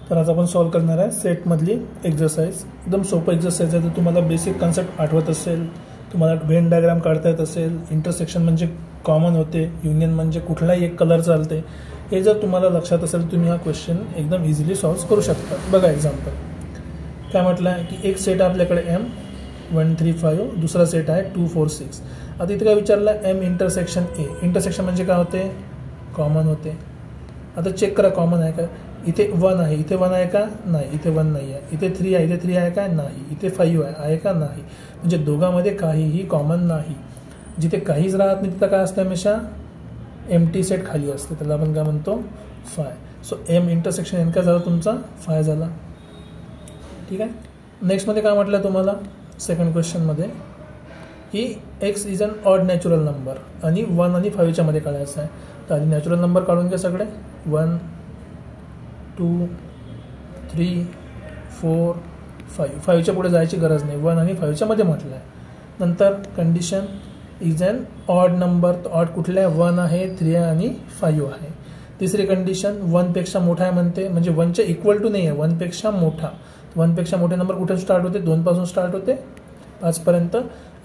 तर आज आपण सॉल्व करणार आहे सेटमधली एक्झरसाइज. एकदम सोपं एक्झरसाइज आहे. तर तुम्हाला बेसिक कन्सेप्ट आठवत असेल, तुम्हाला व्हेन डायग्राम काढता येत असेल, इंटरसेक्शन म्हणजे कॉमन होते, युनियन म्हणजे कुठलाही एक कलर चालते, हे जर तुम्हाला लक्षात असेल तुम्ही हा क्वेश्चन एकदम इझिली सॉल्व करू शकता. बघा एक्झाम्पल काय म्हटलं आहे की एक सेट आहे आपल्याकडे M 1 3 5, दुसरा सेट आहे 2 4 6. आता इथे काय विचारलं आहे M इंटरसेक्शन A. इंटरसेक्शन म्हणजे काय होते, कॉमन होते. आता चेक करा कॉमन आहे का. इथे 1 आहे, इथे 1 आहे का, नाही, इथे 1 नाही आहे. इथे 3 आहे, इथे 3 आहे का, नाही. इथे 5 आहे का, नाही. म्हणजे दोघांमध्ये काहीही कॉमन नाही. जिथे काहीच राहत नाही तिथं काय असतं, हमेशा एम्प्टी सेट खाली असते, त्याला आपण काय म्हणतो, five. So M intersection N काय झाला तुमचा, फाय झाला. ठीक आहे. नेक्स्टमध्ये काय म्हटलं तुम्हाला सेकंड क्वेश्चनमध्ये की X is an odd natural number आणि 1 आणि 5च्या मध्ये काढायचं आहे. तर आधी नॅचरल नंबर काढून घ्या सगळे. 1 2 3 4 5. 5च्या पुढे जायची गरज नाही, 1 आणि 5च्या मध्ये म्हटलं आहे. नंतर condition is an odd number. तर ऑड कुठले आहे, 1 आहे, 3 आहे आणि 5 आहे. तिसरी कंडिशन 1 पेक्षा मोठा आहे म्हणते, म्हणजे 1च्या इक्वल टू नाही आहे, 1 पेक्षा मोठा. 1 पेक्षा मोठे नंबर कुठे स्टार्ट होते, 2 पासून स्टार्ट होते 5 पर्यंत,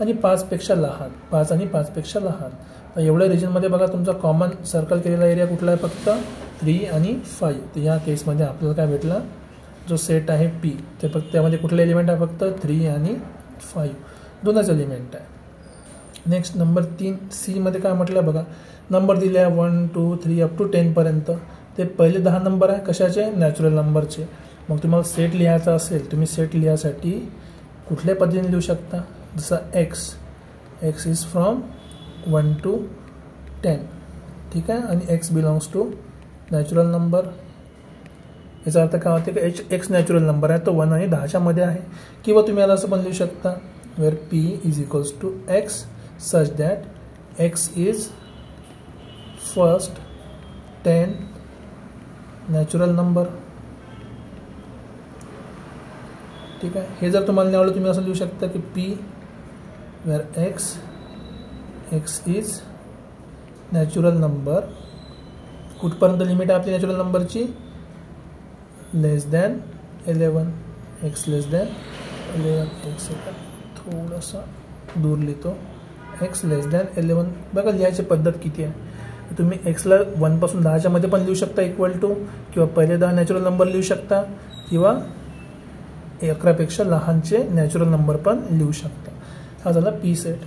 आणि 5 पेक्षा लहान, 5 आणि 5 पेक्षा लहान. तर एवढ्या रिजनमध्ये बघा तुमचा कॉमन सर्कल केलेला एरिया कुठला आहे, फक्त 3 आणि 5. तर या केसमध्ये आपल्याला काय भेटला, जो सेट आहे P, ते फक्त त्यामध्ये कुठले एलिमेंट आहे, फक्त 3 आणि 5, दोनच एलिमेंट आहे. नेक्स्ट नंबर 3 C मध्ये काय म्हटलं बघा, नंबर दिले आहे 1 2 3 अप टू 10 पर्यंत. ते पहिले 10 नंबर आहे कशाचे, नॅचरल नंबरचे. मग तुम्हाला सेट लिहायचा असेल, तुम्ही सेट लिहायसाठी कुठल्या पद्धतीने लिहू शकता, जसं एक्स इज फ्रॉम 1 to 10. ठीक आहे. आणि X belongs to natural number. याचा अर्थ काय होते की X नॅचरल नंबर आहे, तो 1 आणि 10च्या मध्ये आहे. किंवा तुम्ही आता असं पण लिहू शकता, where P is equals to X such that X is first 10 natural number. ठीक आहे. हे जर तुम्हाला नाही आवडलं तुम्ही असं लिहू शकता की P where X is natural number. कुठपर्यंत लिमिट आहे आपली नॅचरल नंबरची, less than 11. X less than 11. एक सेकंड थोडासा दूर लिहितो. X less than 11. बघा लिहायची पद्धत किती आहे. तुम्ही Xला 1 पासून 10च्या मध्ये पण लिहू शकता इक्वल टू, किंवा पहिले 10 नॅचरल नंबर लिहू शकता, किंवा 11पेक्षा लहानचे नॅचरल नंबर पण लिहू शकता. हा झाला P सेट.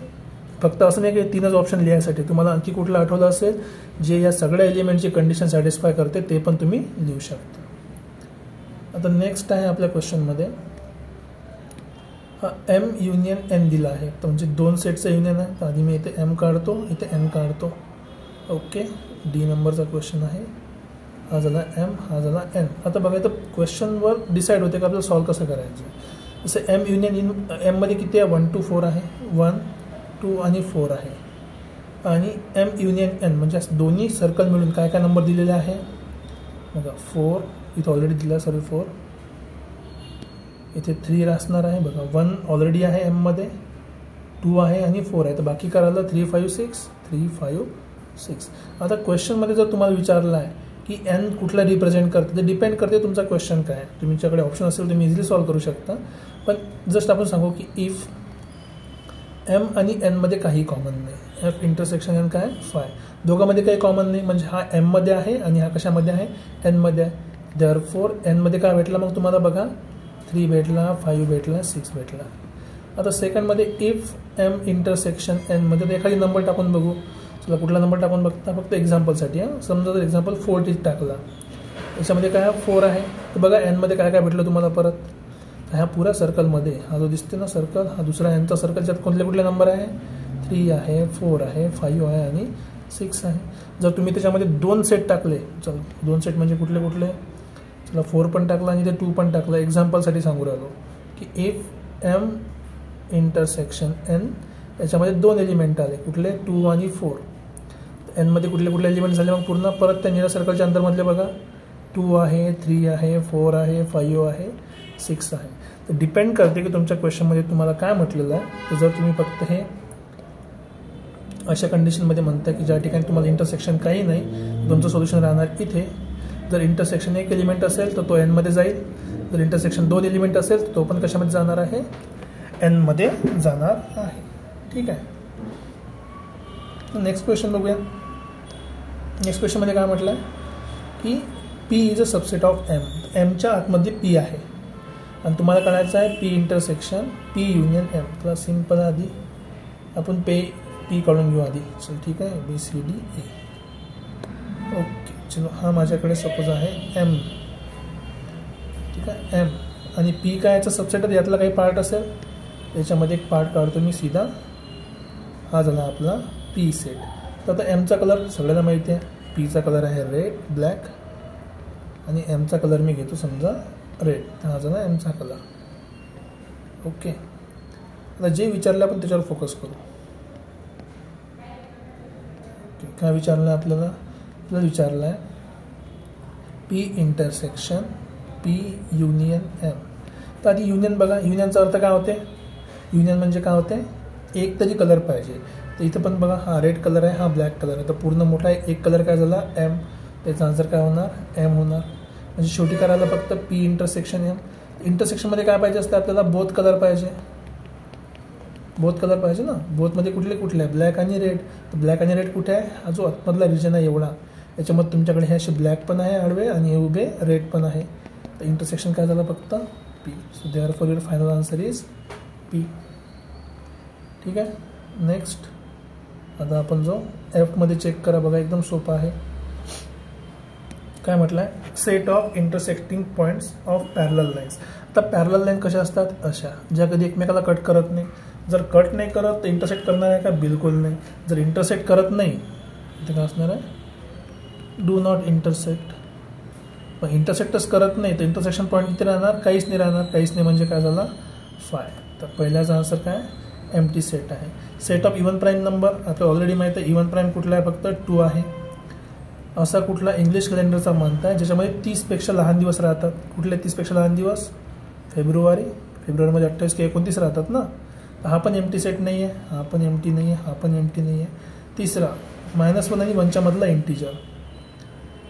फक्त असं नाही की 3च ऑप्शन लिहायसाठी, तुम्हाला आणखी कुठलं आठवलं असेल जे या सगळ्या एलिमेंटची कंडिशन सॅटिस्फाय करते, ते पण तुम्ही लिहू शकता. आता नेक्स्ट आहे आपल्या क्वेश्चनमध्ये, हा M युनियन N दिला आहे. तर म्हणजे 2 सेटचं युनियन आहे. तर आधी मी इथे M काढतो, इथे N काढतो. ओके. D नंबरचा क्वेश्चन आहे. हा झाला M, हा झाला N. आता बघा तर क्वेश्चनवर डिसाईड होते का आपल्याला सॉल्व कसं करायचं. जसं M युनियन M मध्ये किती आहे, 1 to 4 आहे, 1 2 आणि 4 आहे. आणि M युनियन N म्हणजे दोन्ही सर्कल मिळून काय काय नंबर दिलेले आहे बघा. 4 इथे ऑलरेडी दिला, सॉरी 4. इथे 3 असणार आहे बघा. 1 ऑलरेडी आहे M मध्ये, 2 आहे आणि 4 आहे. तर बाकी करायला 3 5 6 3 5 6. आता क्वेश्चनमध्ये जर तुम्हाला विचारलं आहे की N कुठला रिप्रेझेंट करते, ते डिपेंड करते तुमचा क्वेश्चन काय आहे. तुमच्याकडे ऑप्शन असेल तुम्ही इझिली सॉल्व करू शकता. पण जस्ट आपण सांगू की इफ M आणि N मध्ये काही कॉमन नाही, F इंटरसेक्शन N काय, फाय, दोघांमध्ये काही कॉमन नाही, म्हणजे हा M मध्ये आहे आणि हा कशामध्ये आहे, N मध्ये आहे. देअरफॉर N मध्ये काय भेटला मग तुम्हाला बघा, 3 भेटला, 5 भेटला, 6 भेटला. आता सेकंडमध्ये इफ M इंटरसेक्शन N मध्ये एखादी नंबर टाकून बघू. चला कुठला नंबर टाकून बघता, फक्त एक्झाम्पलसाठी. समजा जर एक्झाम्पल 4 टाकला, याच्यामध्ये काय 4 आहे. तर बघा N मध्ये काय काय भेटलं तुम्हाला परत. ह्या पुऱ्या सर्कलमध्ये हा जो दिसते ना सर्कल, हा दुसरा Nचा सर्कल, ज्यात कुठले नंबर आहे, 3 आहे, 4 आहे, 5 आहे आणि 6 आहे. जर तुम्ही त्याच्यामध्ये 2 सेट टाकले, चल 2 सेट म्हणजे कुठले, चला 4 पण टाकला आणि ते 2 पण टाकलं. एक्झाम्पलसाठी सांगू राहिलो की इफ M इंटरसेक्शन N याच्यामध्ये 2 एलिमेंट आले, कुठले, 2 आणि 4. N मध्ये कुठले एलिमेंट झाले मग पूर्ण परत त्या निळ्या सर्कलच्या अंदरमधले बघा. 2 आहे, 3 आहे, 4 आहे, 5 आहे, 6 आहे. तर डिपेंड करते की तुमच्या क्वेश्चनमध्ये तुम्हाला काय म्हटलेलं आहे. तर जर तुम्ही फक्त हे अशा कंडिशनमध्ये म्हणता की ज्या ठिकाणी तुम्हाला इंटरसेक्शन काही नाही, तुमचं सोल्युशन राहणार इथे. जर इंटरसेक्शन एक एलिमेंट असेल तर तो एनमध्ये जाईल, जर इंटरसेक्शन 2 एलिमेंट असेल तर तो पण कशामध्ये जाणार आहे, एनमध्ये जाणार आहे. ठीक आहे. नेक्स्ट क्वेश्चन बघूया. नेक्स्ट क्वेश्चनमध्ये काय म्हटलं आहे की P is a subset of M. एमच्या आतमध्ये पी आहे आणि तुम्हाला कळायचं आहे P intersection P union M. तर सिम्पल आधी आपण पी काढून घेऊ आधी. चल ठीक आहे, BCD ए. ओके चलो, हा माझ्याकडे सपोज आहे एम. ठीक आहे, एम आणि पी काय याचा सबसेट आहे, यातला काही पार्ट असेल त्याच्यामध्ये एक पार्ट काढतो मी सीधा. हा झाला आपला पी सेट. तर आता एमचा कलर सगळ्यांना माहिती आहे, पीचा कलर आहे रेड ब्लॅक आणि एमचा कलर मी घेतो समजा रेड. तर हा झाला एमचा कलर. ओके, आता जे विचारलं आपण त्याच्यावर फोकस करू. ओके, काय विचारलं आहे आपल्याला विचारलं आहे P intersection P union M. तर आधी युनियन बघा, युनियनचा अर्थ काय होते, युनियन म्हणजे काय होते, एक तरी कलर पाहिजे. तर इथं पण बघा हा रेड कलर आहे, हा ब्लॅक कलर आहे. तर पूर्ण मोठा एक कलर काय झाला एम, त्याचा आन्सर काय होणार एम होणार. म्हणजे शेवटी करायला फक्त पी इंटरसेक्शन एम. इंटरसेक्शनमध्ये काय पाहिजे असतं आपल्याला, बोथ कलर पाहिजे. बोथ कलर पाहिजे ना, बोथमध्ये कुठले कुठले आहे, ब्लॅक आणि रेड. तर ब्लॅक आणि रेड कुठे आहे, हा जो आतमधला रिजन आहे एवढा, याच्यामध्ये तुमच्याकडे हे असे ब्लॅक पण आहे आडवे आणि हे उभे रेड पण आहे. तर इंटरसेक्शन काय झालं फक्त P. So therefore your final answer is P. ठीक आहे. नेक्स्ट आता आपण जो एफमध्ये चेक करा बघा, एकदम सोपा आहे. काय म्हटलं आहे, set of intersecting points of parallel lines. आता पॅरलल लाईन कशा असतात, अशा ज्या कधी एकमेकाला कट करत नाही. जर कट नाही करत तर इंटरसेक्ट करणार आहे का, बिलकुल नाही. जर इंटरसेक्ट करत नाही इथे काय असणार आहे, डू नॉट इंटरसेक्ट. पण इंटरसेक्टच करत नाही तर इंटरसेक्शन पॉईंट किती राहणार, काहीच नाही राहणार. काहीच नाही म्हणजे काय झाला फाय. तर पहिल्याचा आन्सर काय एम्प्टी सेट आहे. Set of even prime number आता ऑलरेडी माहिती आहे, इवन प्राईम कुठला आहे फक्त 2 आहे. असा कुठला इंग्लिश कॅलेंडरचा मंथ आहे ज्याच्यामध्ये 30पेक्षा लहान दिवस राहतात. कुठले 30पेक्षा लहान दिवस, फेब्रुवारीमध्ये 28 की 29 राहतात ना. तर हा पण एम्प्टी सेट नाही आहे, हा पण एम्प्टी नाही आहे, हा पण एम्प्टी नाही आहे. तिसरा -1 आणि 1च्या मधला इंटिजर.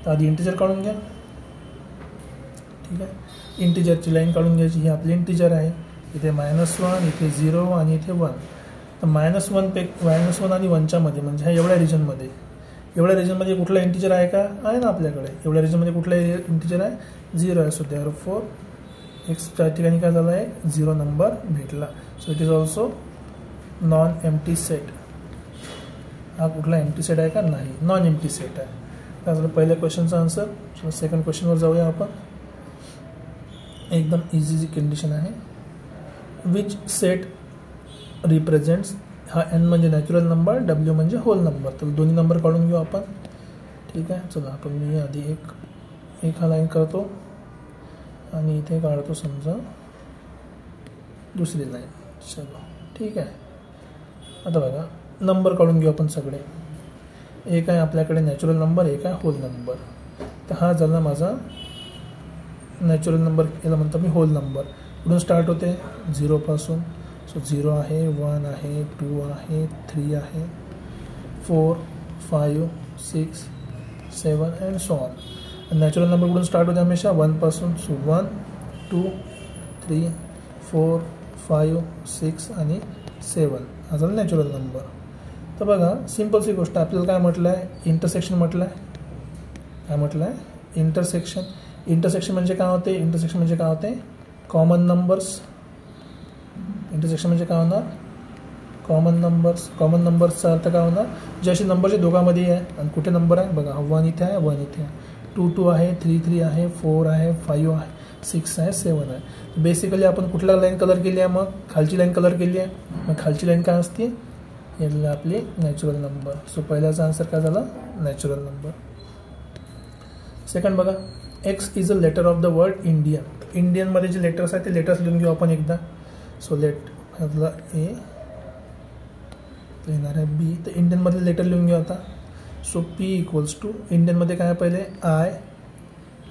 तर आधी इंटिजर काढून घ्या. ठीक आहे, इंटिजरची लाईन काढून घ्यायची. ही आपली इंटिजर आहे, इथे -1 इथे 0 आणि इथे 1. तर -1 आणि 1च्या मध्ये म्हणजे ह्या एवढ्या रिजनमध्ये कुठला इंटिजर आहे का, आहे ना आपल्याकडे. एवढ्या रिजनमध्ये कुठला इंटिजर आहे, 0 आहे. सो देअर फोर एक्सच्या ठिकाणी काय झालं आहे, 0 नंबर भेटला. So it is also non empty set. हा कुठला एम्प्टी सेट आहे का, नाही, नॉन एम्प्टी सेट आहे. काय झालं पहिल्या क्वेश्चनचा आन्सर. सो सेकंड क्वेश्चनवर जाऊया आपण. एकदम इझी जी कंडिशन आहे. विच सेट रिप्रेझेंट्स, हा एन म्हणजे नॅचरल नंबर, डब्ल्यू म्हणजे होल नंबर. तर दोन्ही नंबर काढून घेऊ आपण. ठीक आहे, चला आपण मी आधी एक हा लाईन करतो आणि इथे काढतो समजा दुसरी लाईन. चलो ठीक आहे. आता बघा नंबर काढून घेऊ आपण सगळे. एक आहे आपल्याकडे नॅचरल नंबर, एक आहे होल नंबर. तर हा झाला माझा नॅचरल नंबर, याला म्हणतो मी होल नंबर. कुठून स्टार्ट होते, 0 पासून. सो 0 आहे, 1 आहे, 2 आहे, 3 आहे, 4 5 6 7 and so on. Natural number कुठून स्टार्ट होते हमेशा 1 पासून. सो 1 2 3 4 5 6 आणि 7 हा झाला नॅचरल नंबर. तर बघा सिम्पलची गोष्ट, आपल्याला काय म्हटलं आहे, इंटरसेक्शन म्हटलं आहे. काय म्हटलं आहे, इंटरसेक्शन. इंटरसेक्शन म्हणजे काय होते, इंटरसेक्शन म्हणजे काय होते, कॉमन नंबर्स. इंटरसेक्शन म्हणजे काय होणार, कॉमन नंबर्स. कॉमन नंबर्सचा अर्थ काय होणार, जे असे नंबर जे दोघांमध्ये आहे. आणि कुठे नंबर आहे बघा, 1 इथे आहे, 1 इथे आहे, 2 2 आहे, 3 3 आहे, 4 आहे, 5 आहे, 6 आहे, 7 आहे. बेसिकली आपण कुठला लाईन कलर केली आहे, मग खालची लाईन कलर केली आहे. मग खालची लाईन काय असते, याला आपली नॅचरल नंबर. सो पहिल्याचा आन्सर काय झाला, नॅचरल नंबर. सेकंड बघा, X is a letter of the word India. इंडियनमध्ये जे लेटर्स आहेत ते लेटर्स लिहून घेऊ आपण एकदा. सो ह्यातला ए येणार आहे बी. तर इंडियनमधले लेटर लिहून घेऊ आता. सो पी इक्वल्स टू, इंडियनमध्ये काय आहे पहिले, आय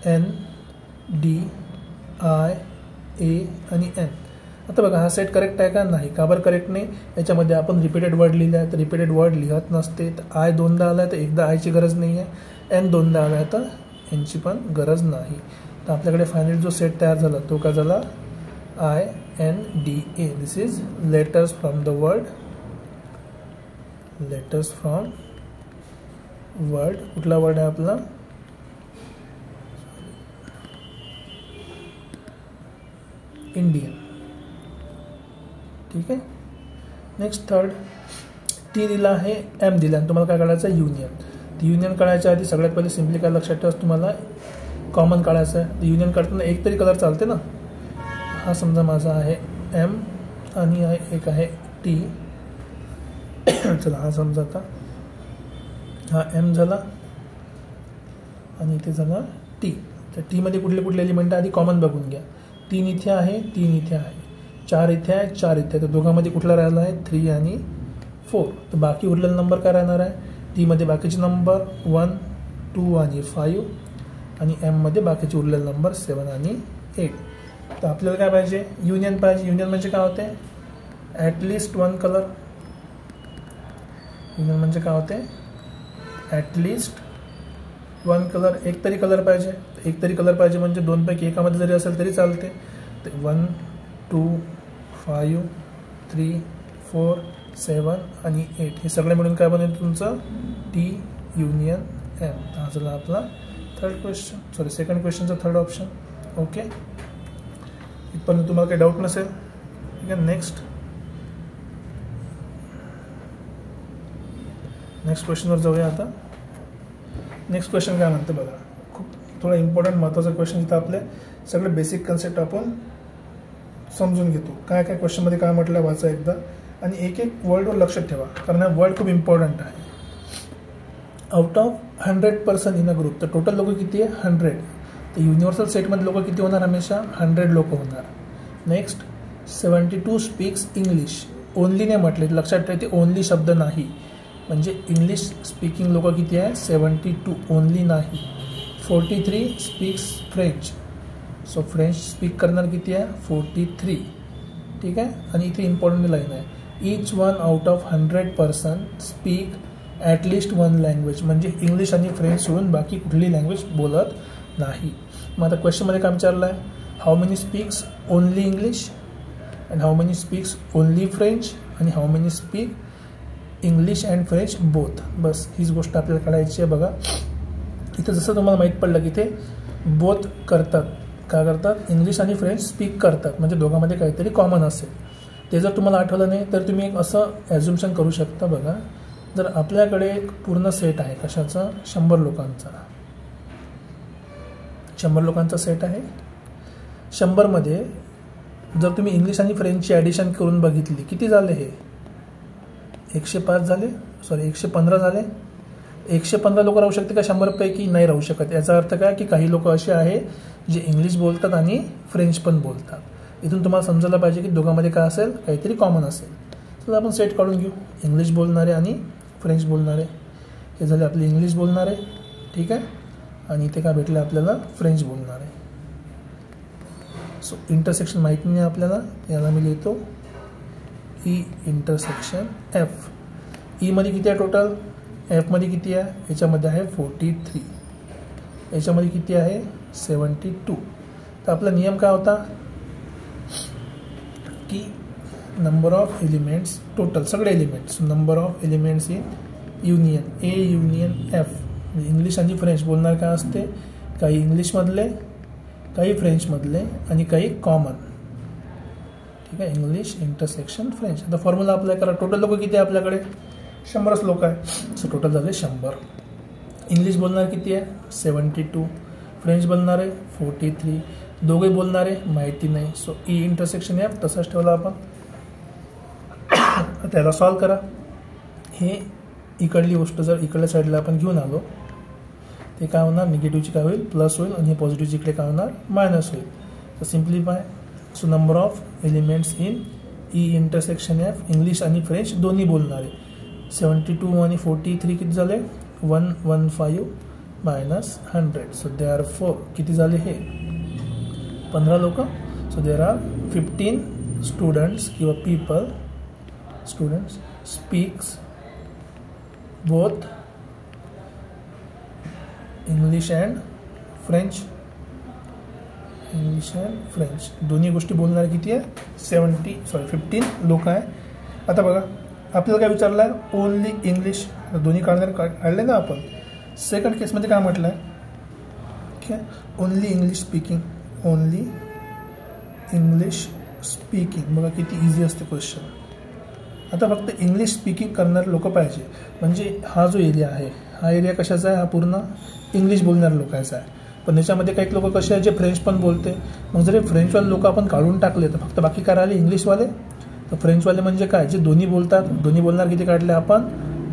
एन डी आय ए आणि एन. आता बघा हा सेट करेक्ट आहे का, नाही. का बरं करेक्ट नाही, याच्यामध्ये आपण रिपीटेड वर्ड लिहिले आहे. तर रिपीटेड वर्ड लिहत नसते. तर आय 2दा आला आहे तर एकदा आयची गरज नाही आहे. एन 2दा आला आहे तर यांची पण गरज नाही. तर आपल्याकडे फायनली जो सेट तयार झाला तो काय झाला, INDA. This is letters from the word. Letters from word. कुठला वर्ड आहे आपला, इंडियन. ठीक आहे. नेक्स्ट थर्ड, टी दिला आहे, एम दिला आणि तुम्हाला काय काढायचं आहे, युनियन. ती युनियन काढायच्या आधी सगळ्यात पहिले सिम्पली काय लक्षात ठेवा, तुम्हाला कॉमन काढायचं आहे. तर युनियन काढताना एक तरी कलर चालते ना. हा समजा माझा आहे एम आणि एक आहे टी. चला हा समजा आता हा एम झाला आणि इथे झाला टी. तर टीमध्ये कुठले कुठले एलिमेंट आहे आधी कॉमन बघून घ्या. 3 इथे आहे, 3 इथे आहे, 4 इथे आहे, 4 इथे आहे. तर दोघांमध्ये कुठला राहिला आहे, 3 आणि 4. तर बाकी उरलेला नंबर काय राहणार आहे, टीमध्ये बाकीचे नंबर 1, 2 आणि 5 आणि एममध्ये बाकीचे उरलेले नंबर 7 आणि 8. तर आपल्याला काय पाहिजे, युनियन पाहिजे. युनियन म्हणजे काय होते, ॲटलिस्ट 1 कलर. युनियन म्हणजे काय होते, ॲटलिस्ट 1 कलर. एक तरी कलर पाहिजे. एक तरी कलर पाहिजे म्हणजे 2 पैकी एकामध्ये जरी असेल तरी चालते. 1, 2, 5, 3, 4, 7 आणि 8 हे सगळे मिळून काय बनेल तुमचं, टी युनियन एम. हा झाला आपला थर्ड क्वेश्चन, सॉरी सेकंड क्वेश्चनचा थर्ड ऑप्शन. ओके, इथपर्यंत तुम्हाला काही डाऊट नसेल. ठीक आहे. नेक्स्ट क्वेश्चनवर जाऊया आता. नेक्स्ट क्वेश्चन काय म्हणते बघा, खूप थोडा इम्पॉर्टंट महत्त्वाचा क्वेश्चन. इथं आपले सगळे बेसिक कन्सेप्ट आपण समजून घेतो. काय काय क्वेश्चनमध्ये काय म्हटलं वाचा एकदा आणि एक एक वर्डवर लक्षात ठेवा, कारण हा वर्ड खूप इम्पॉर्टंट आहे. Out of 100% in a group, तर टोटल लोक किती आहे, 100. तर युनिव्हर्सल सेटमध्ये लोक किती होणार, हमेशा 100 लोक होणार. Next 72 speaks English. ओनली नाही म्हटले, लक्षात ठेवा ते ओनली शब्द नाही. म्हणजे इंग्लिश स्पीकिंग लोक किती आहे, 72, ओनली नाही. 43 speaks French. So French speak करणार किती आहे, 43. ठीक आहे. आणि इथे इम्पॉर्टंट लाईन आहे, each one out of 100% speak at least 1 language. म्हणजे इंग्लिश आणि फ्रेंच सोडून बाकी कुठली लँग्वेज बोलत नाही. मग आता क्वेश्चनमध्ये काय विचारलं आहे, how many speaks only English and how many speaks only French आणि how many speak English and French both. बस हीच गोष्ट आपल्याला काढायची आहे. बघा इथं जसं तुम्हाला माहीत पडलं की ते बोथ करतात. काय करतात, इंग्लिश आणि फ्रेंच स्पीक करतात, म्हणजे दोघांमध्ये काहीतरी कॉमन असेल. ते जर तुम्हाला आठवलं नाही तर तुम्ही एक असं ॲझ्युम्शन करू शकता. बघा जर आपल्याकडे एक पूर्ण सेट आहे, कशाचा, 100 लोकांचा. 100 लोकांचा सेट आहे. 100मध्ये जर तुम्ही इंग्लिश आणि फ्रेंचची ॲडिशन करून बघितली, किती झाले, हे 105 झाले, सॉरी 115 झाले. 115 लोक राहू शकते का 100पैकी, नाही राहू शकत. याचा अर्थ काय की काही लोक असे आहे जे इंग्लिश बोलतात आणि फ्रेंच पण बोलतात. इथून तुम्हाला समजायला पाहिजे की दोघांमध्ये काय असेल, काहीतरी कॉमन असेल. तर आपण सेट काढून घेऊ, इंग्लिश बोलणारे आणि फ्रेंच बोलणारे. हे झाले आपले इंग्लिश बोलणारे. ठीक आहे. आणि इथे काय भेटलं आपल्याला, फ्रेंच बोलणारे. सो इंटरसेक्शन माहिती नाही आपल्याला, याला मी लिहितो ई इंटरसेक्शन एफ. ईमध्ये किती आहे टोटल, एफमध्ये किती आहे, याच्यामध्ये आहे 43, याच्यामध्ये किती आहे 72. तर आपला नियम काय होता की नंबर ऑफ एलिमेंट्स, टोटल सगळे elements, number of elements in union, A union F. English आणि फ्रेंच बोलणार काय असते, काही इंग्लिशमधले, काही फ्रेंचमधले आणि काही कॉमन. ठीक आहे. English intersection French. आता फॉर्म्युला अप्लाय करा. टोटल लोक किती आहे आपल्याकडे, 100च लोक आहे. सो टोटल झाले 100. इंग्लिश बोलणार किती आहे, 72. फ्रेंच बोलणारे 43. दोघे बोलणारे माहिती नाही. सो ई इंटरसेक्शन एफ तसाच ठेवला आपण. त्याला सॉल्व करा. हे इकडली गोष्ट जर इकडल्या साईडला आपण घेऊन आलो, ते काय होणार, निगेटिव्हची काय होईल, प्लस होईल आणि पॉझिटिव्हची इकडे काय होणार, मायनस होईल. तर simplify. So number of elements in E intersection F, English आणि फ्रेंच दोन्ही बोलणारे. 72 आणि 43 किती झाले, 115 मायनस 100. So they are 4. किती झाले हे, 15 लोक. सो देर आर 15 स्टुडंट्स किंवा people, students speaks both English and French, English and French दोन्ही गोष्टी बोलणारे किती आहे 15 लोक आहे. आता बघा आपल्याला काय विचारलं आहे ओनली इंग्लिश, दोन्ही काढले ना आपण. सेकंड केसमध्ये काय म्हटलं आहे की only English speaking, only English speaking. बघा किती इझी असते क्वेश्चन. आता फक्त इंग्लिश स्पीकिंग करणारे लोक पाहिजे. म्हणजे हा जो एरिया आहे हा एरिया कशाचा आहे, हा पूर्ण इंग्लिश बोलणाऱ्या लोकांचा आहे. पण याच्यामध्ये काही लोक कसे आहे जे फ्रेंच पण बोलते. मग जर फ्रेंचवाले लोक आपण काढून टाकले तर फक्त बाकी काय राहिले इंग्लिशवाले. तर फ्रेंचवाले म्हणजे काय जे दोन्ही बोलतात, दोन्ही बोलणार किती काढले आपण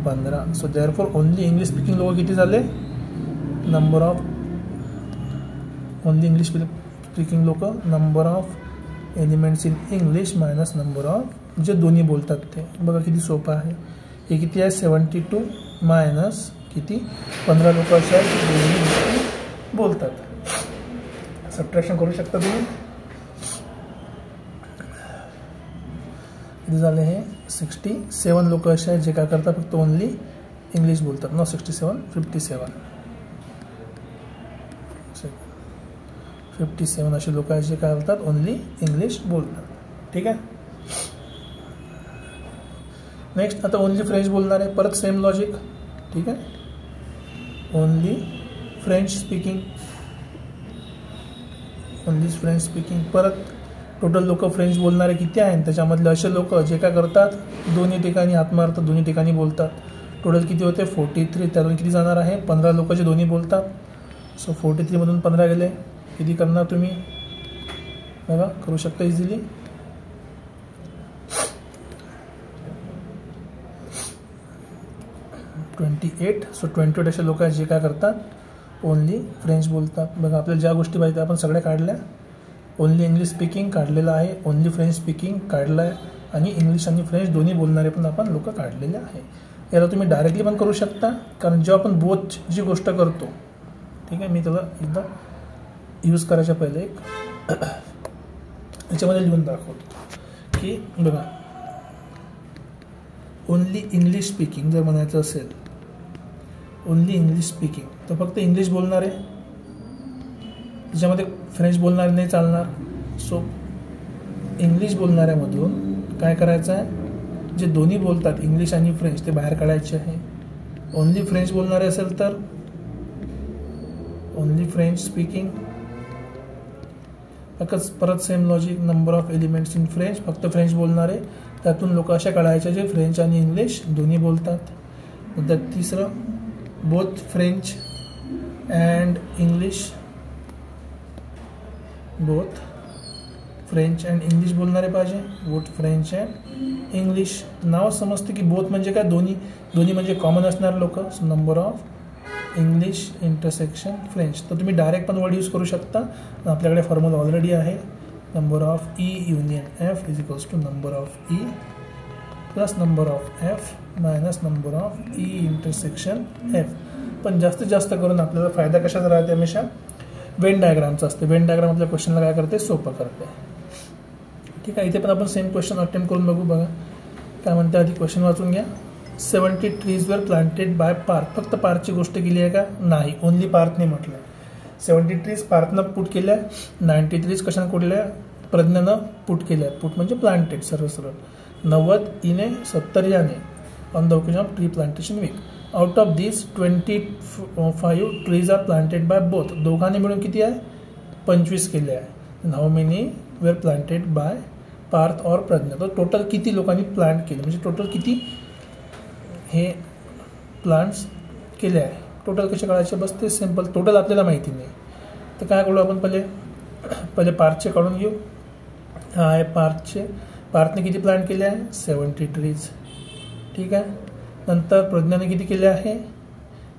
15. So therefore only English speaking लोक किती झाले, number of only English speaking लोक number of elements in English minus number of जे दोन्ही बोलतात ते. बघा किती सोपं आहे. हे किती आहे 72 मायनस किती 15 लोक असे आहेत जे दोन्ही गोष्टी बोलतात. सबट्रॅक्शन करू शकता तुम्ही. किती झाले हे 67 लोक असे आहेत जे काय करतात फक्त ओनली इंग्लिश बोलतात. 57 असे लोक आहेत जे काय करतात ओनली इंग्लिश बोलतात. ठीक आहे. नेक्स्ट आता ओनली फ्रेंच बोलणार आहे. परत सेम लॉजिक. ठीक आहे. Only French speaking, only French speaking. परत टोटल लोक फ्रेंच बोलणारे किती आहेत त्याच्यामधले असे लोक जे काय करतात दोन्ही ठिकाणी हात मारतात, दोन्ही ठिकाणी बोलतात. टोटल किती होते 43. त्यातून किती जाणार आहे 15 लोक जे दोन्ही बोलतात. सो 43 मधून 15 गेले. किती करणार तुम्ही बघा करू शकता इझिली. 28. सो 28 असे लोक आहेत जे काय करतात ओनली फ्रेंच बोलतात. बघा आपल्याला ज्या गोष्टी पाहिजे आपण सगळ्या काढल्या. ओनली इंग्लिश स्पीकिंग काढलेलं आहे, ओनली फ्रेंच स्पीकिंग काढलं आहे आणि इंग्लिश आणि फ्रेंच दोन्ही बोलणारे पण आपण लोक काढलेले आहे. याला तुम्ही डायरेक्टली पण करू शकता कारण जेव्हा आपण बोथ जी गोष्ट करतो. ठीक आहे. मी त्याला एकदा यूज करायच्या पहिले एक याच्यामध्ये लिहून दाखवतो की बघा ओनली इंग्लिश स्पीकिंग जर म्हणायचं असेल, ओनली इंग्लिश स्पीकिंग तर फक्त इंग्लिश बोलणार आहे, त्याच्यामध्ये फ्रेंच बोलणारे नाही चालणार. सो इंग्लिश बोलणाऱ्यामधून काय करायचं आहे जे दोन्ही बोलतात इंग्लिश आणि फ्रेंच ते बाहेर काढायचे आहे. ओनली फ्रेंच बोलणारे असेल तर ओनली फ्रेंच स्पीकिंग. परत same logic number of elements in French. फक्त फ्रेंच बोलणारे त्यातून लोक अशा काढायचे जे फ्रेंच आणि इंग्लिश दोन्ही बोलतात. नंतर तिसरं both French and English, both French and English बोलणारे पाहिजे. Both French and English. नाव समजते की बोथ म्हणजे काय दोन्ही म्हणजे कॉमन असणारे लोक. So number of English intersection French. तर तुम्ही डायरेक्ट पण वर्ड यूज करू शकता. आपल्याकडे फॉर्म्युला ऑलरेडी आहे. Number of E union F is equals to number of E plus number of F minus number of E intersection F. पण जास्तीत जास्त करून आपल्याला फायदा कशाचा राहते हमेशा वेन डायग्रामचा असते. वेन डायग्राम आपल्या क्वेश्चनला काय करते सोपं करते. ठीक आहे. इथे पण आपण सेम क्वेश्चन अटेम्प्ट करून बघू. बघा काय म्हणते आधी क्वेश्चन वाचून घ्या. 70 ट्रीज वर प्लांटेड बाय पार्थ. फक्त पार्थची गोष्ट केली आहे का नाही, ओनली पार्थने म्हटलं. 70 ट्रीज पार्थनं पुट केल्या, 90 ट्रीज कशाने कुठल्या प्रज्ञानं पुट केल्या. पुट म्हणजे प्लांटेड सरळ सरळ. 90 इने 70 याने on the occasion of tree plantation week. Out of this 25 trees are planted by both. दोघांनी मिळून किती आहे 25 केले आहे. How many were planted by Parth और प्रज्ञा. तर टोटल किती लोकांनी प्लांट केले म्हणजे टोटल किती हे प्लांट्स केले आहे. टोटल कसे काढायचे बस ते सिंपल. टोटल आपल्याला माहिती नाही तर काय करू आपण पहिले पार्थचे काढून घेऊ. हा आहे पार्थने किती प्लांट केले आहे 70 ट्रीज. ठीक आहे. नंतर प्रज्ञाने किती केले आहे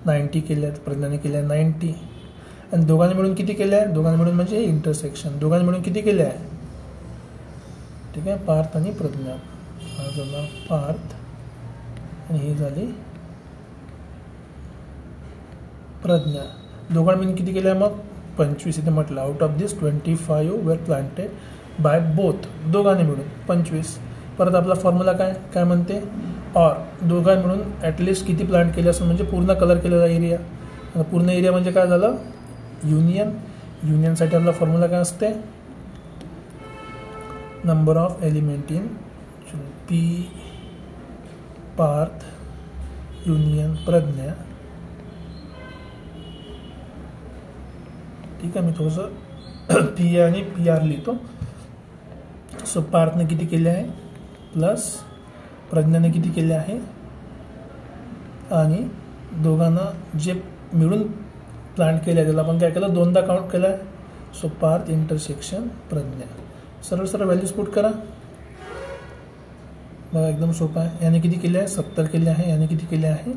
90 केले आहेत. प्रज्ञाने केले आहे 90 आणि दोघांनी मिळून किती केले आहे. दोघांनी मिळून म्हणजे इंटरसेक्शन. दोघांनी मिळून किती केले आहे. ठीक आहे. पार्थ आणि प्रज्ञा. हा झाला पार्थ आणि ही झाली प्रज्ञा. दोघांनी मिळून किती केले आहे मग 25. इथे म्हटलं out of this 25 were planted by both. दोघांनी मिळून 25. परत आपला फॉर्म्युला काय म्हणते और दोघांनी मिळून ॲटलिस्ट किती प्लांट केले असं म्हणजे पूर्ण कलर केलेला एरिया. पूर्ण एरिया म्हणजे काय झालं युनियनसाठी आपला फॉर्म्युला काय असते, number of element in P Parth union Pragya. ठीक आहे, मी थोडंसं पी आणि पी आर लिहितो. सो पार्थने किती केले आहे प्लस प्रज्ञाने किती केले आहे, आणि दोघांना जे मिळून प्लांट केलं आहे त्याला आपण काय केलं, दोनदा काउंट केलं आहे. So Parth intersection Pragya. सरळ सरळ व्हॅल्यूज पुट करा. बघा एकदम सोपं आहे. याने किती केले आहे, 70 केले आहे. याने किती केले आहे,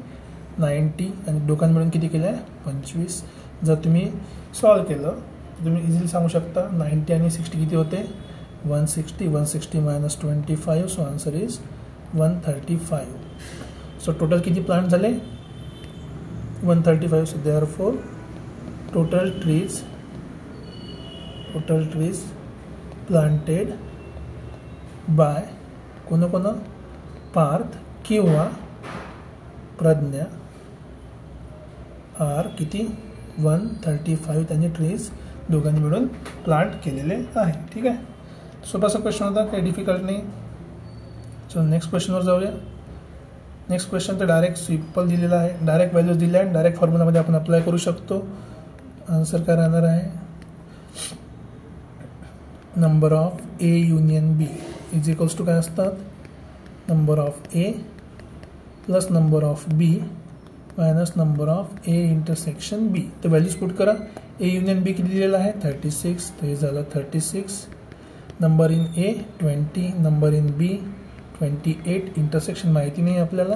90. आणि दोघांना मिळून किती केले आहे, 25. जर तुम्ही सॉल्व केलं तर तुम्ही इझिली सांगू शकता 90 आणि 60 किती होते, 160. 160 minus 25. So answer is 135. So total किती प्लांट झाले, 135. So therefore total trees planted by कोण पार्थ किंवा प्रज्ञा आर किती 135. त्यांनी ट्रीज दोघांनी मिळून प्लांट केलेले आहे. ठीक आहे, सोपासा क्वेश्चन होता, काही डिफिकल्ट नाही. सो नेक्स्ट क्वेश्चनवर जाऊया. नेक्स्ट क्वेश्चन तर डायरेक्ट सिम्पल दिलेला आहे, डायरेक्ट व्हॅल्यूज दिल्या आहे, डायरेक्ट फॉर्म्युलामध्ये आपण अप्लाय करू शकतो. आन्सर काय राहणार आहे, number of A union B is equals to काय असतात, number of A plus number of B minus number of A intersection B. तर व्हॅल्यूज पुट करा. ए युनियन बी किती दिलेला आहे, 36. तर हे झालं 36. Number in A 20, number in B 28. Intersection माहिती नाही आपल्याला.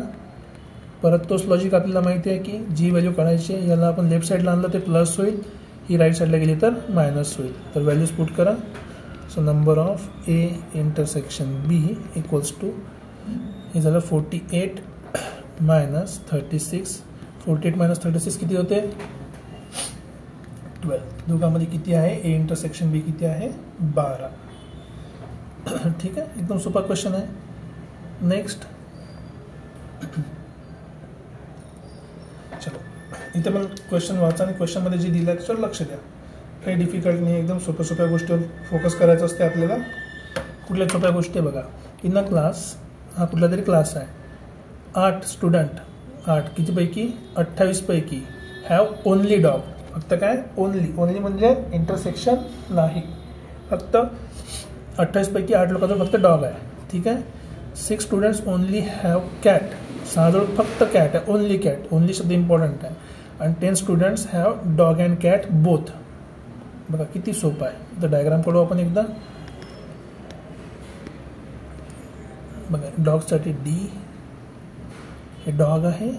परत तोच लॉजिक आपल्याला माहिती आहे की जी व्हॅल्यू काढायची आहे याला आपण लेफ्ट साईडला आणलं ते प्लस होईल, ही राईट साईडला गेली तर मायनस होईल. तर व्हॅल्यूज पुट करा. So number of A intersection B equals to हे झालं 48 मायनस 36. 48 मायनस 36 किती होते, 12. दोघांमध्ये किती आहे, ए इंटरसेक्शन बी किती आहे, 12. ठीक आहे, एकदम सोपा क्वेश्चन आहे. नेक्स्ट चलो, इथे पण क्वेश्चन वाचा आणि क्वेश्चनमध्ये जे दिलं आहे त्याच्यावर लक्ष द्या. काही डिफिकल्ट नाही, एकदम सोप्या गोष्टीवर फोकस करायचं असते आपल्याला. कुठल्या सोप्या गोष्टी बघा, इन अ क्लास, हा कुठला तरी क्लास आहे, 8 स्टुडंट, 8 कितीपैकी 28 पैकी हॅव ओनली डॉग. फक्त काय, ओनली म्हणजे इंटरसेक्शन नाही, फक्त 28 पैकी 8 लोकांजवळ फक्त डॉग आहे. ठीक आहे. 6 स्टुडंट्स ओनली हॅव कॅट, 6 जवळ फक्त कॅट आहे, ओनली कॅट, ओनली शब्द इम्पॉर्टंट आहे. आणि 10 students have dog and cat both. बघा किती सोपं आहे. तर डायग्राम काढू आपण एकदा. बघा डॉगसाठी डी, हे डॉग आहे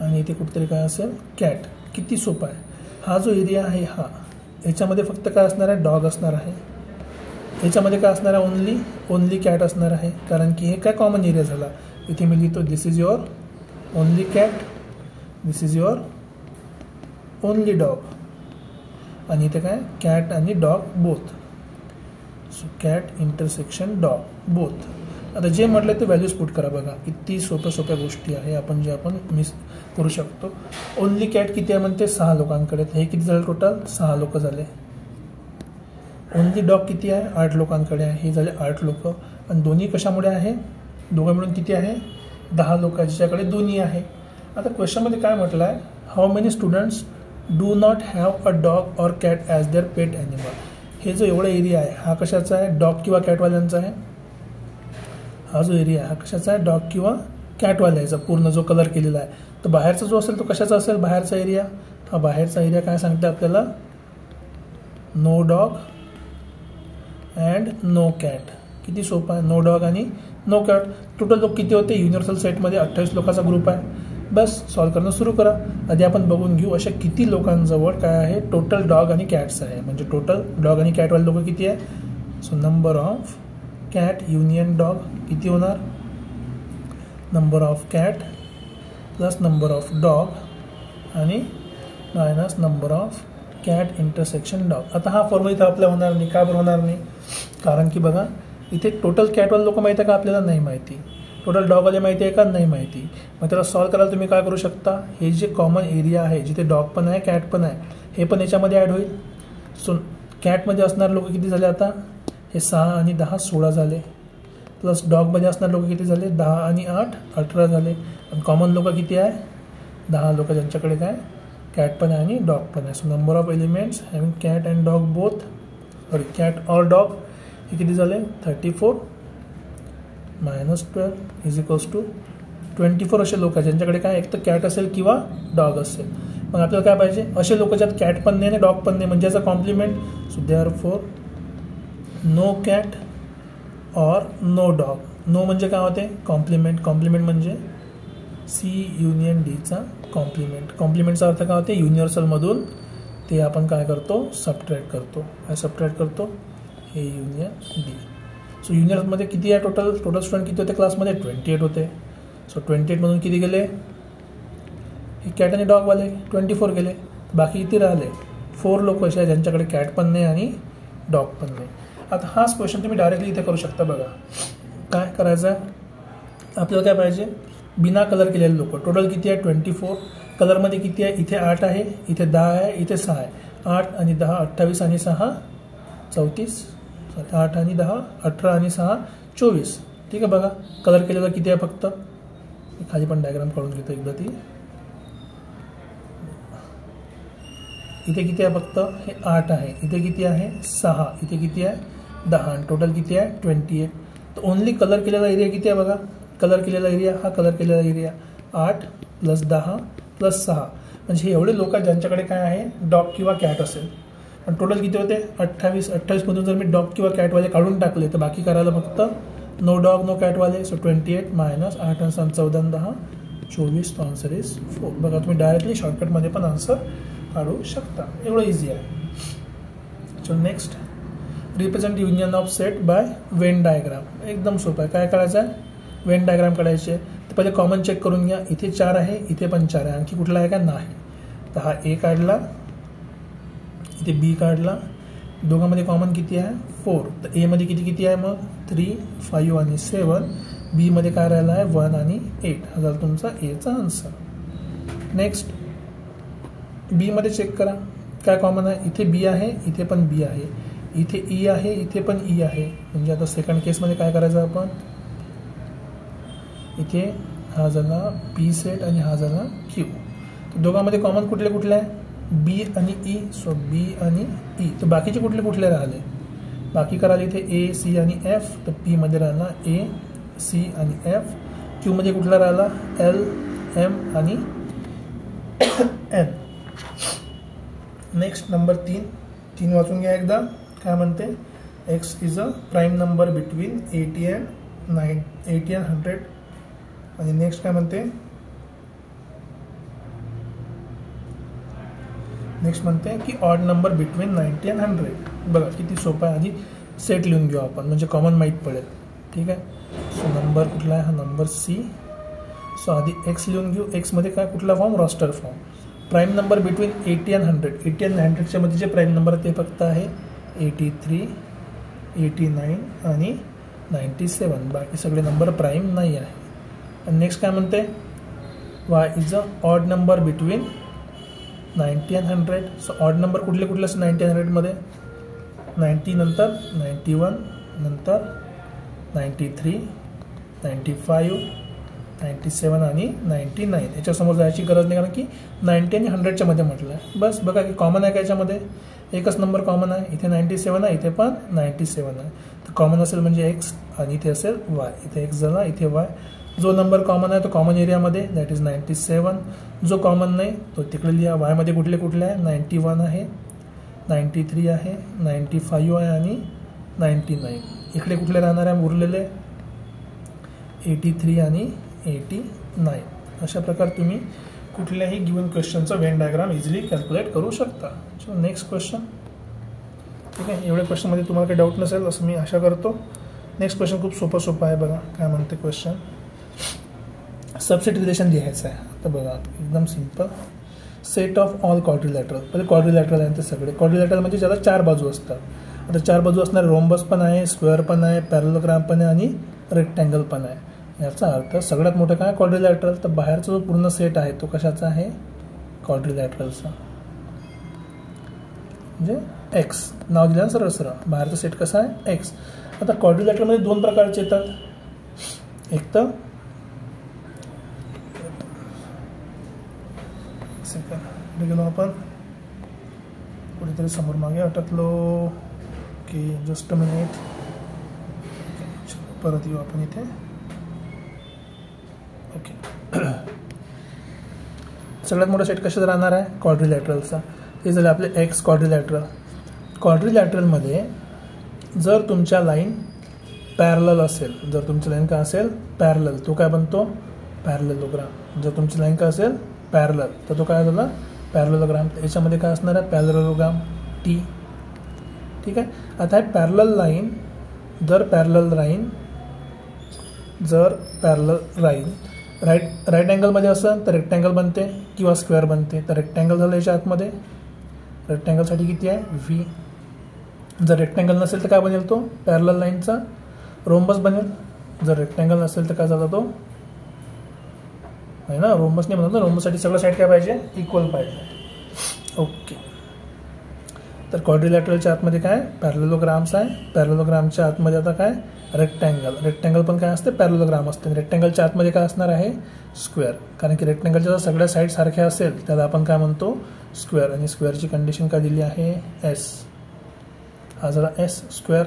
आणि इथे कुठेतरी काय असेल, कॅट. किती सोपं आहे. हा जो एरिया आहे हा, याच्यामध्ये फक्त काय असणार आहे, डॉग असणार आहे. याच्यामध्ये काय असणार आहे, ओनली कॅट असणार आहे, कारण की हे काय कॉमन एरिया झाला. इथे मी लिहितो this is your only cat, this is your only dog. आणि इथे काय, कॅट आणि dog both. So cat intersection dog both. आता जे म्हटलं ते व्हॅल्यूज पुट करा. बघा किती सोप्या गोष्टी आहे आपण मिस करू शकतो. ओनली कॅट किती आहे म्हणते, 6 लोकांकडे. हे किती झालं टोटल, 6 लोक झाले. ओनली डॉग किती आहे, 8 लोकांकडे आहे. हे झाले 8 लोक. आणि दोन्ही कशामुळे आहे, दोघं मिळून किती आहे, 10 लोक आहे, ज्याच्याकडे दोन्ही आहे. आता क्वेश्चनमध्ये काय म्हटलं आहे, how many students do not have a dog or cat as there pet animal. हे जो एवढा एरिया आहे हा कशाचा आहे, डॉग किंवा कॅटवाल्यांचा आहे. हा जो एरिया आहे हा कशाचा आहे, डॉग किंवा कॅटवाल्याचा, पूर्ण जो कलर केलेला आहे. तर बाहेरचा जो असेल तो कशाचा असेल, बाहेरचा एरिया. हा बाहेरचा एरिया काय सांगते आपल्याला, no dog and no cat. किती सोपं आहे, नो डॉग आणि नो कॅट. टोटल लोक किती होते, युनिव्हर्सल सेटमध्ये 28 लोकांचा ग्रुप आहे. बस सॉल्व करणं सुरू करा. आधी आपण बघून घेऊ अशा किती लोकांजवळ काय आहे, टोटल डॉग आणि कॅट्स आहे. म्हणजे टोटल डॉग आणि कॅटवाले लोक किती आहे. So number of cat union dog किती होणार, number of cat plus number of dog आणि minus number of cat intersection dog. आता हा फॉर्म्युला इथं आपल्याला होणार नाही. का बरं होणार नाही, कारण की बघा इथे टोटल कॅटवाले लोक माहिती आहे का, आपल्याला नाही माहिती. टोटल डॉगवाले माहिती आहे का, नाही माहिती. मग त्याला सॉल्व करायला तुम्ही काय करू शकता, हे जे कॉमन एरिया आहे जिथे डॉग पण आहे कॅट पण आहे, हे पण याच्यामध्ये ॲड होईल. सो कॅटमध्ये असणारे लोक किती झाले आता, हे 6 आणि 10 16 झाले, प्लस डॉगमध्ये असणारे लोक किती झाले, 10 आणि 8 18 झाले. आणि कॉमन लोक किती आहे, 10 लोक ज्यांच्याकडे काय कॅट पण आहे आणि डॉग पण आहे. So number of elements having cat and dog both, sorry cat or dog, हे किती झाले 34 -12 इज इक्वल्स टू 24 असे लोक आहेत ज्यांच्याकडे काय एक तर कॅट असेल किंवा डॉग असेल. मग आपल्याला काय पाहिजे, असे लोक ज्यात कॅट पण नाही आणि डॉग पण नाही, म्हणजे याचा complement. So therefore no cat or no dog. No म्हणजे काय होते, कॉम्प्लिमेंट. कॉम्प्लिमेंट म्हणजे C युनियन Dचा कॉम्प्लिमेंट. कॉम्प्लिमेंटचा अर्थ काय होते, युनिव्हर्सलमधून ते आपण काय करतो, सबट्रॅक्ट करतो. काय सबट्रॅक्ट करतो, हे युनियन D. सो युनियनमध्ये किती आहे टोटल स्टुडंट किती होते क्लासमध्ये, 28 होते. सो 28 मधून किती गेले, हे कॅट आणि डॉगवाले 24 गेले. बाकी किती राहिले, 4 लोक असे आहेत ज्यांच्याकडे कॅट पण नाही आणि डॉग पण नाही. आता हाच क्वेश्चन तुम्ही डायरेक्टली इथे करू शकता. बघा काय करायचं आहे, आपल्याला काय पाहिजे, बिना कलर केलेले लोक टोटल किती आहे 24. कलरमध्ये किती आहे, इथे 8 आहे, इथे 10 आहे, इथे 6 आहे. 8 आणि 10 28 आणि 6 34, 8 आणि 10 18 आणि 6 24. ठीक आहे. बघा कलर केलेला किती आहे फक्त, खाली पण डायग्राम काढून घेतो एकदा ती. इथे किती आहे फक्त, हे 8 आहे, इथे किती आहे 6, इथे किती आहे 10 आणि टोटल किती आहे 28. तर ओनली कलर केलेला एरिया किती आहे बघा, कलर केलेला एरिया, हा कलर केलेला एरिया 8 + 10 + 6, म्हणजे हे एवढे लोक आहेत ज्यांच्याकडे काय आहे डॉग किंवा कॅट असेल. आणि टोटल किती होते 28. 28 मधून जर मी डॉग किंवा कॅटवाले काढून टाकले तर बाकी करायला फक्त नो डॉग नो कॅटवाले. सो 28 - 8 आणि 7 14 आणि 10 24. Answer is 4. बघा तुम्ही डायरेक्टली शॉर्टकटमध्ये पण आन्सर काढू शकता, एवढं इझी आहे. So next, represent union of set by Venn diagram. एकदम सोपं आहे. काय करायचं आहे, वेन डायग्राम काढायचे. तर पहिले कॉमन चेक करून घ्या, इथे 4 आहे, इथे पण 4 आहे, आणखी कुठला आहे का नाही. तर हा A काढला, इथे B काढला, दोघांमध्ये कॉमन किती आहे 4. तर A मध्ये किती किती आहे मग 3 5 आणि 7. B मध्ये काय राहिला आहे 1 आणि 8. हा झाला तुमचा Aचा आन्सर. नेक्स्ट B मध्ये चेक करा काय कॉमन आहे, इथे B आहे, इथे पण B आहे, इथे E आहे, इथे पण E आहे. म्हणजे आता सेकंड केसमध्ये काय करायचं आपण, इथे हा झाला P सेट आणि हा झाला Q. तर दोघांमध्ये कॉमन कुठले कुठले आहे, B आणि E. सो B आणि E. तर बाकीचे कुठले कुठले राहिले, बाकी करायला इथे A C आणि F. तर P मध्ये राहिला A C आणि F. Q मध्ये कुठला राहिला L M आणि N. नेक्स्ट नंबर 3 वाचून घ्या एकदा. काय म्हणते, X is a prime number between 80 and 100. आणि नेक्स्ट काय म्हणते, नेक्स्ट म्हणते की ऑड नंबर बिटवीन 90 and 100. बघा किती सोपं आहे. आधी सेट लिहून घेऊ आपण म्हणजे कॉमन माहीत पडेल. ठीक आहे. सो नंबर कुठला आहे, हा नंबर C. सो आधी X लिहून घेऊ. Xमध्ये काय कुठला form, roster form. Prime number between 80 and 100. 80 and 100च्या मध्ये जे प्राईम नंबर ते फक्त आहे 83 89 आणि 97. बाकी सगळे नंबर प्राईम नाही आहे. आणि नेक्स्ट काय म्हणते, Y is a odd number between 90 and 100. So odd number कुठले कुठले असतात 90 and 100 मध्ये, 90 नंतर 91 नंतर 93 95 97 आणि 99. याच्यासमोर जायची गरज नाही कारण की 90 आणि 100च्या मध्ये म्हटलं आहे. बस बघा की कॉमन आहे का याच्यामध्ये, एकच नंबर कॉमन आहे. इथे 97 आहे, इथे पण 97 आहे. तर कॉमन असेल म्हणजे X आणि इथे असेल Y. इथे X झाला, इथे Y. जो नंबर कॉमन आहे तो कॉमन एरियामध्ये, दॅट इज 97. जो कॉमन नाही तो तिकडे लिहा. Y मध्ये कुठले कुठले आहे, 91 आहे, 93 आहे, 95 आहे आणि 99. इकडे कुठले राहणार आहे उरलेले, 83 आणि 89. अशा प्रकारे तुम्ही कुठल्याही गिवन क्वेश्चनचा वेन डायग्राम इझिली कॅल्क्युलेट करू शकता. So next question. ठीक आहे. एवढ्या क्वेश्चनमध्ये तुम्हाला काही डाऊट नसेल असं मी आशा करतो. नेक्स्ट क्वेश्चन खूप सोपं आहे. बघा काय म्हणते क्वेश्चन, सबसेट रिलेशन लिहायचं आहे. आता बघा एकदम simple, set of all quadrilateral. पहिले क्वाड्रिलॅटरल आहे ते सगळे. क्वाड्रिलॅटरल म्हणजे ज्याला 4 बाजू असतात. आता 4 बाजू असणारे रोम्बस पण आहे, स्क्वेअर पण आहे, पॅरलोग्राम पण आहे आणि रेक्टँगल पण आहे. याचा अर्थ सगळ्यात मोठं काय क्वाड्रिलॅटरल. तर बाहेरचा जो पूर्ण सेट आहे तो कशाचा आहे, क्वाड्रिलॅटरलचा. म्हणजे एक्स नाव दिलं सरळ सरळ, बाहेरचा सेट कसा आहे एक्स. आता क्वाड्रिलॅटरलमध्ये दोन प्रकारचे येतात. एक तर सेकंड गेलो आपण कुठेतरी समोर मागे अटकलो की जस्ट अ मिनिट. परत येऊ आपण इथे. ओके सगळ्यात मोठा सेट कशाचा राहणार आहे क्वाड्रिलॅटरलचा. हे झालं आपले एक्स क्वाड्रिलॅटरल. क्वाड्रिलॅटरलमध्ये जर तुमच्या लाईन पॅरलल असेल, जर तुमची लाईन काय असेल पॅरलल, तो काय बनतो पॅरलेलोग्राम. जर तुमची लाईन काय असेल पॅरलल तर तो काय झाला पॅरलेलोग्राम. याच्यामध्ये काय असणार आहे पॅरलेलोग्राम टी. ठीक आहे. आता हे पॅरलल लाईन जर पॅरलल लाईन राईट अँगलमध्ये असेल तर रेक्टँगल बनते किंवा स्क्वेअर बनते. तर रेक्टँगल झालं याच्या आतमध्ये. रेक्टँगलसाठी किती आहे व्ही. जर रेक्टँगल नसेल तर काय बनेल तो पॅरलल लाईनचा रोम्बस बनेल. जर रेक्टँगल नसेल तर काय झाला तो आहे ना रोम्बस नाही म्हणत ना. रोम्बससाठी सगळं साईड काय पाहिजे इक्वल पाहिजे. ओके तर क्वाड्रिलॅटरलच्या आतमध्ये काय पॅरलेलोग्राम्स आहे. पॅरलेलोग्रामच्या आतमध्ये आता काय रेक्टँगल पण काय असते पॅरलेलोग्राम असते. रेक्टँगलच्या आतमध्ये काय असणार आहे स्क्वेअर. कारण की रेक्टँगलच्या सगळ्या साईड सारख्या असेल त्याला आपण काय म्हणतो स्क्वेअर. आणि स्क्वेअरची कंडिशन काय दिली आहे एस. हा झाला एस स्क्वेअर.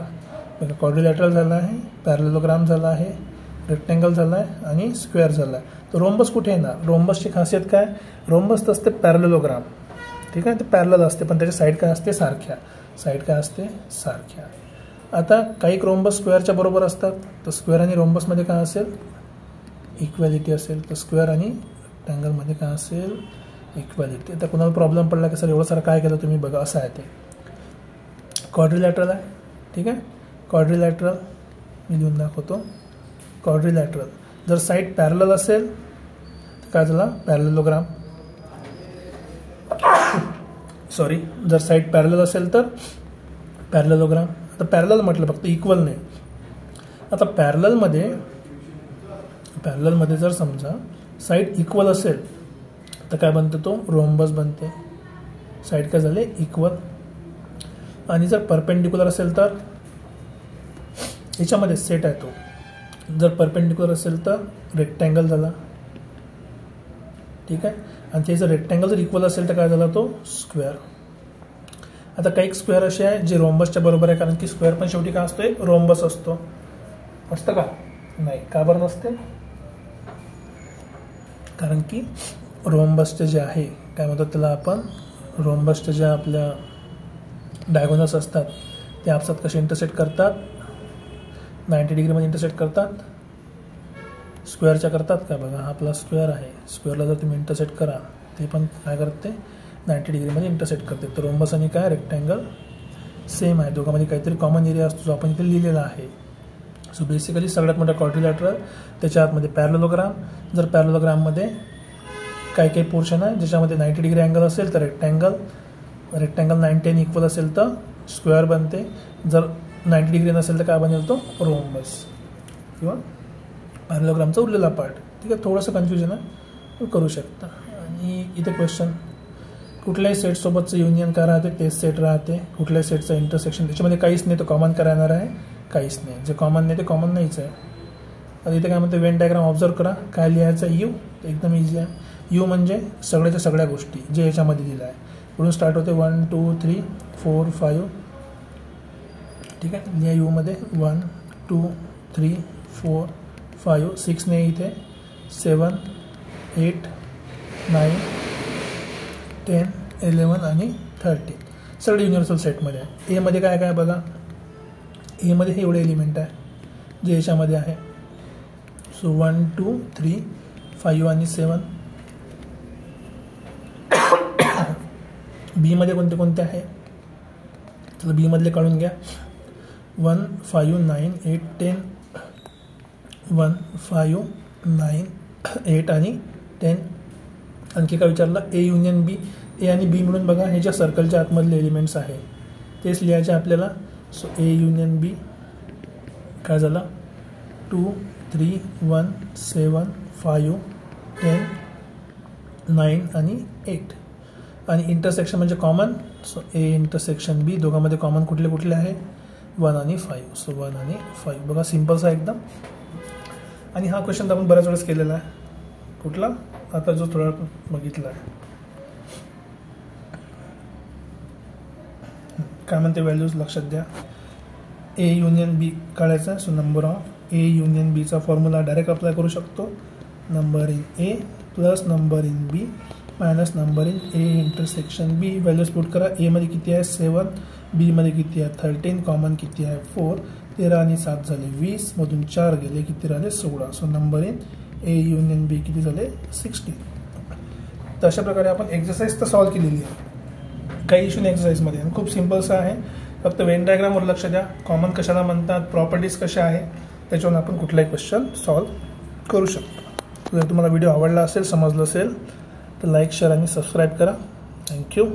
क्वाड्रिलॅटरल झाला आहे, पॅरलेलोग्राम झाला आहे, रेक्टँगल झाला आहे आणि स्क्वेअर झाला आहे. तर रोम्बस कुठे येणार. रोम्बसची खासियत काय रोम्बस तर असते पॅरलेलोग्राम. ठीक आहे. ते पॅरलल असते पण त्याच्या साईड काय असते सारख्या. साईड काय असते सारख्या. आता काही रोम्बस स्क्वेअरच्या बरोबर असतात. तर स्क्वेअर आणि रोम्बसमध्ये काय असेल इक्वॅलिटी असेल. तर स्क्वेअर आणि रेक्टँगलमध्ये काय असेल इक्वॅलिटी. आता कोणाला प्रॉब्लेम पडला की सर एवढं सारं काय केलं तुम्ही बघा. असं आहे ते क्वाड्रिलॅटरल आहे. ठीक आहे. क्वाड्रिलॅटरल मी लिहून दाखवतो. क्वाड्रिलॅटरल जर साईड पॅरलल असेल तर काय झाला पॅरलेलोग्राम. सॉरी जर साईड पॅरलल असेल तर पॅरलेलोग्राम. आता पॅरलल म्हटलं फक्त इक्वल नाही. आता पॅरललमध्ये जर समजा साईड इक्वल असेल तर काय बनतो तो रोम्बस बनते. साईड काय झाले इक्वल. आणि जर परपेंडिक्युलर असेल तर याच्यामध्ये सेट आहे तो. जर परपेंडिक्युलर असेल तर रेक्टँगल झाला. ठीक आहे. आणि ते जर रेक्टँगल जर इक्वल असेल तर काय झाला तो स्क्वेअर. आता काही स्क्वेअर असे आहे जे रोम्बसच्या बरोबर आहे. कारण की स्क्वेअर पण शेवटी काय असतो एक रोम्बस असतो. असतं का नाही का बरं नसते. कारण की रोम्बसचे जे आहे काय म्हणतात त्याला आपण रोम्बसचे जे आपल्या डायगोनल्स असतात ते आपसात कसे इंटरसेक्ट करतात 90 डिग्रीमध्ये इंटरसेक्ट करतात. स्क्वेअरच्या करतात का बघा. हा आपला स्क्वेअर आहे. स्क्वेअरला जर तुम्ही इंटरसेक्ट करा ते पण काय करते 90 डिग्रीमध्ये इंटरसेक्ट करते. तर रोम्बस आणि काय रेक्टँगल सेम आहे. दोघांमध्ये काहीतरी कॉमन एरिया असतो जो आपण इथे लिहिलेला आहे. सो बेसिकली सगळ्यात मोठा क्वाड्रिलॅटरल त्याच्या आतमध्ये पॅरलेलोग्राम. जर पॅरलेलोग्राममध्ये काही काही पोर्शन आहे ज्याच्यामध्ये 90 डिग्री अँगल असेल तर रेक्टँगल 90 आणि इक्वल असेल तर स्क्वेअर बनते. जर 90 डिग्री नसेल तर काय बनेल तो रोम्बस किंवा पॅरलेलोग्रामचा उरलेला पार्ट. ठीक आहे. थोडंसं कन्फ्युजन आहे करू शकता. आणि इथे क्वेश्चन कुठल्याही सेटसोबतचं युनियन काय राहते तेच सेट राहते. कुठल्याही सेटचं इंटरसेक्शन त्याच्यामध्ये काहीच नाही. तो कॉमन करायणार आहे काहीच नाही. जे कॉमन नाही ते कॉमन नाहीच आहे. आता इथे काय म्हणते वेन डायग्राम ऑब्झर्व करा. काय लिहायचं यू एकदम इझी आहे. यू म्हणजे सगळ्याच्या सगळ्या गोष्टी जे याच्यामध्ये दिलं आहे. पुढून स्टार्ट होते 1 2 3 4 5. ठीक आहे. लिहा यू मध्ये 1 2 3 4 5 6 नाही इथे 7 8 9 10 11 आणि 13 सगळे युनिव्हर्सल सेटमध्ये आहे. एमध्ये काय काय बघा. एमध्ये हे एवढे एलिमेंट आहे जे याच्यामध्ये आहे. सो 1 2 3 5 आणि 7. बी मध्ये कोणते कोणते आहे तर बी मधले काढून घ्या. 1 5 9 8 10 1 5 9 8 आणि 10. आणखी काय विचारलं ए युनियन बी. ए आणि बी मिळून बघा हे ज्या सर्कलच्या आतमधले एलिमेंट्स आहे तेच लिहायचे आपल्याला. सो ए युनियन बी काय झाला 2 3 1 7 5 10 9 आणि 8. आणि इंटरसेक्शन म्हणजे कॉमन. सो ए इंटरसेक्शन बी, दोघांमध्ये कॉमन कुठले कुठले आहे 1 आणि 5. सो 1 आणि 5 बघा सिम्पलचा एकदम. आणि हा क्वेश्चन आपण बऱ्याच वेळेस केलेला आहे. कुठला आता जो थोडा बघितला आहे. काय म्हणते व्हॅल्यूज लक्षात द्या. ए युनियन बी काढायचा आहे. So number of A union बीचा फॉर्म्युला डायरेक्ट अप्लाय करू शकतो. Number in A plus number in B minus number in A intersection B. Values put करा. एमध्ये किती आहे 7, बीमध्ये किती आहे 13, कॉमन किती आहे 4. 13 आणि 7 झाले 20, मधून 4 गेले किती राहिले 16. So number in A union B किती झाले 16. तर अशा प्रकारे आपण एक्सरसाइज तर सॉल्व्ह केलेली आहे. काही इश्यू नाही एक्सरसाइजमध्ये आणि खूप सिम्पलचं आहे. फक्त वेन डायग्रामवर लक्ष द्या. कॉमन कशाला म्हणतात, प्रॉपर्टीज कशा आहे, त्याच्यावरून आपण कुठलाही क्वेश्चन सॉल्व्ह करू शकतो. जर तुम्हाला व्हिडिओ आवडला असेल, समजलं असेल तर लाईक शेअर आणि सबस्क्राईब करा. थँक्यू.